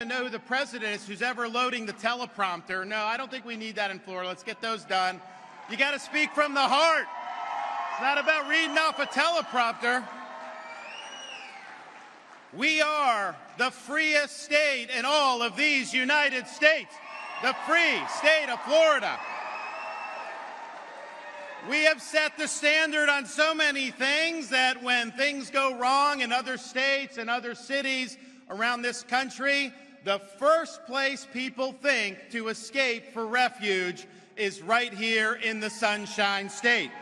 To know who the president is who's ever loading the teleprompter. No, I don't think we need that in Florida. Let's get those done. You got to speak from the heart. It's not about reading off a teleprompter. We are the freest state in all of these United States, the free state of Florida. We have set the standard on so many things that when things go wrong in other states and other cities around this country, the first place people think to escape for refuge is right here in the Sunshine State.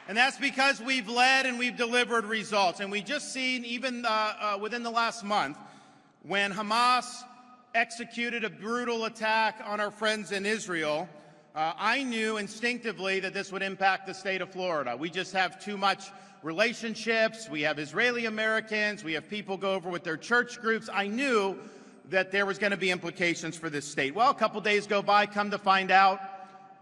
And that's because we've led and we've delivered results. And we just seen, even within the last month, when Hamas executed a brutal attack on our friends in Israel, I knew instinctively that this would impact the state of Florida. We just have too much relationships. We have Israeli Americans. We have people go over with their church groups. I knew that there was going to be implications for this state. Well, a couple days go by, come to find out,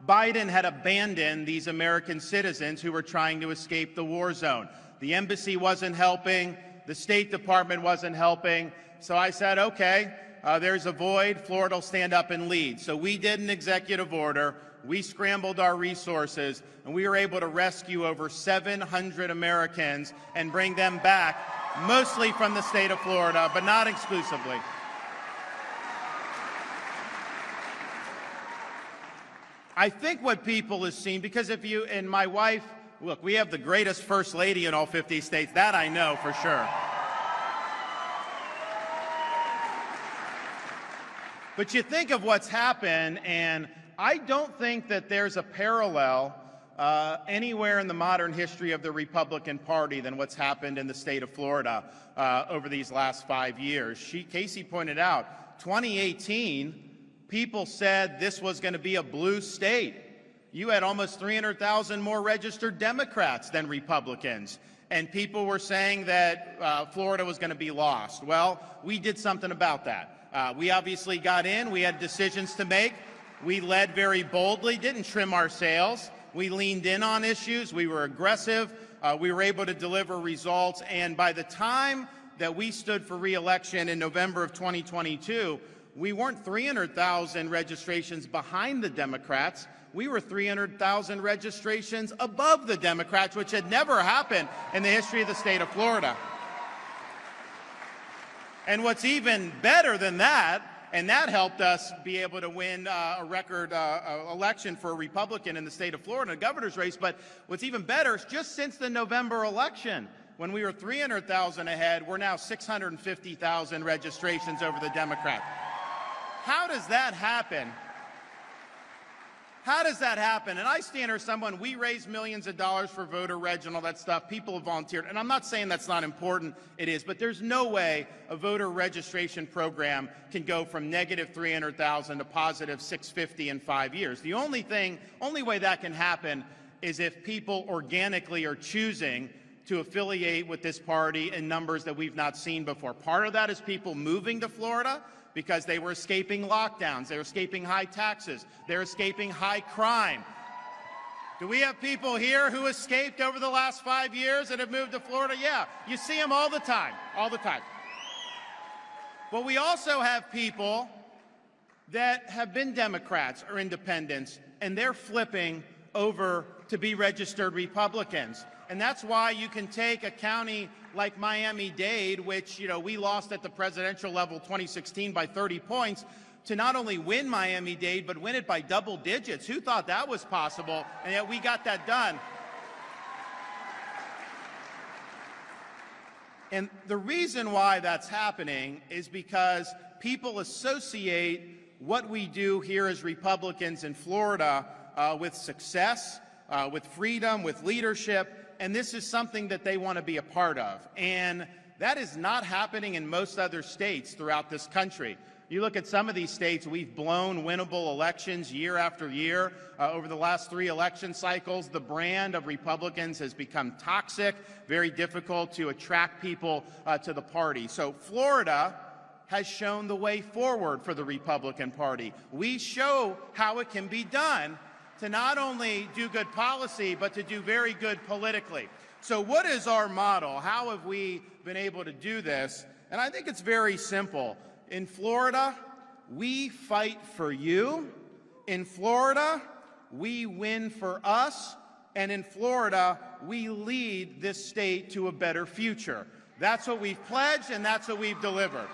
Biden had abandoned these American citizens who were trying to escape the war zone. The embassy wasn't helping. The State Department wasn't helping. So I said, okay, there's a void. Florida will stand up and lead. So we did an executive order. We scrambled our resources, and we were able to rescue over 700 Americans and bring them back, mostly from the state of Florida, but not exclusively. I think what people have seen, because if you and my wife, look, we have the greatest first lady in all 50 states. That I know for sure. But you think of what's happened, and I don't think that there's a parallel anywhere in the modern history of the Republican Party than what's happened in the state of Florida over these last 5 years. Casey pointed out, 2018, people said this was going to be a blue state. You had almost 300,000 more registered Democrats than Republicans, and people were saying that Florida was going to be lost. Well, we did something about that. We obviously got in. We had decisions to make. We led very boldly, didn't trim our sails. We leaned in on issues. We were aggressive. We were able to deliver results. And by the time that we stood for re-election in November of 2022, we weren't 300,000 registrations behind the Democrats. We were 300,000 registrations above the Democrats, which had never happened in the history of the state of Florida. And what's even better than that, and that helped us be able to win a record election for a Republican in the state of Florida, a governor's race. But what's even better is just since the November election, when we were 300,000 ahead, we're now 650,000 registrations over the Democrat. How does that happen? How does that happen? And I stand here as someone, we raise millions of dollars for voter reg and all that stuff. People have volunteered. And I'm not saying that's not important. It is. But there's no way a voter registration program can go from negative 300,000 to positive 650 in 5 years. The only way that can happen is if people organically are choosing to affiliate with this party in numbers that we've not seen before. Part of that is people moving to Florida because they were escaping lockdowns, they were escaping high taxes, they're escaping high crime. Do we have people here who escaped over the last 5 years and have moved to Florida? Yeah, you see them all the time, all the time. But we also have people that have been Democrats or independents, and they're flipping over to be registered Republicans. And that's why you can take a county like Miami-Dade, which, we lost at the presidential level 2016 by 30 points, to not only win Miami-Dade, but win it by double digits. Who thought that was possible? And yet we got that done. And the reason why that's happening is because people associate what we do here as Republicans in Florida with success, with freedom, with leadership. And this is something that they want to be a part of. And that is not happening in most other states throughout this country. You look at some of these states, we've blown winnable elections year after year. Over the last 3 election cycles, the brand of Republicans has become toxic, very difficult to attract people to the party. So Florida has shown the way forward for the Republican Party. We show how it can be done to not only do good policy, but to do very good politically. So what is our model? How have we been able to do this? And I think it's very simple. In Florida, we fight for you. In Florida, we win for us. And in Florida, we lead this state to a better future. That's what we've pledged, and that's what we've delivered.